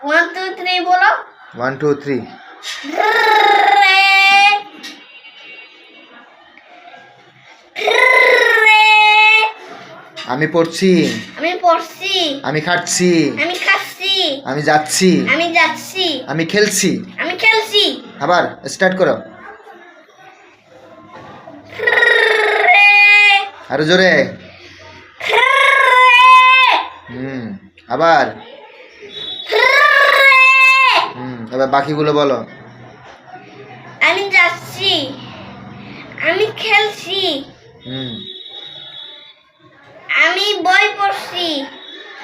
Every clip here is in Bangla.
1 2 3 বলো। 1 2 3। আমি পড়ছি, আমি পড়ছি, আমি খাচ্ছি, আমি খাচ্ছি, আমি যাচ্ছি, আমি যাচ্ছি, আমি খেলছি। আমি খেলছি। আবার স্টার্ট করো, আরো জোরে। আবার এবার বাকিগুলো বলো। আমি যাচ্ছি, আমি খেলছি, আমি বই পড়ছি,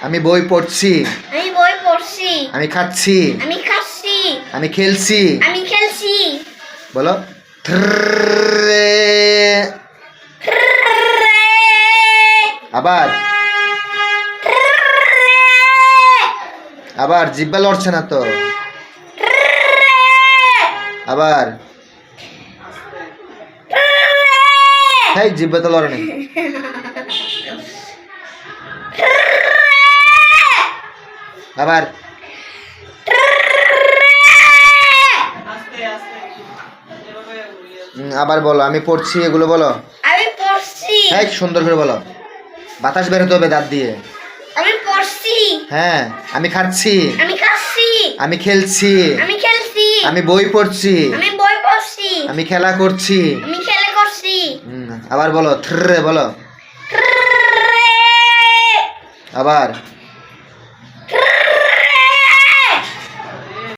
আমি বই পড়ছি, আমি বই পড়ছি, আমি খাচ্ছি, আমি খাচ্ছি, আমি খেলছি। আমি খেলছি। বলো থ্রে। আবার আবার জিব্বা লড়ছে না তো। আবার এই জিব্বা তো লড়ে নাই। আবার আবার বলো আমি পড়ছি, এগুলো বলো। আমি পড়ছি, এই সুন্দর করে বলো, বাতাস বেরোতে হবে দাঁত দিয়ে। আমি পড়ছি, হ্যাঁ আমি খাচ্ছি, আমি খাচ্ছি, আমি খেলছি, আমি খেলছি, আমি বই পড়ছি, আমি বই পড়ছি, আমি খেলা করছি। আমি খেলা করছি। আবার বলো থ্রে বলো। আবার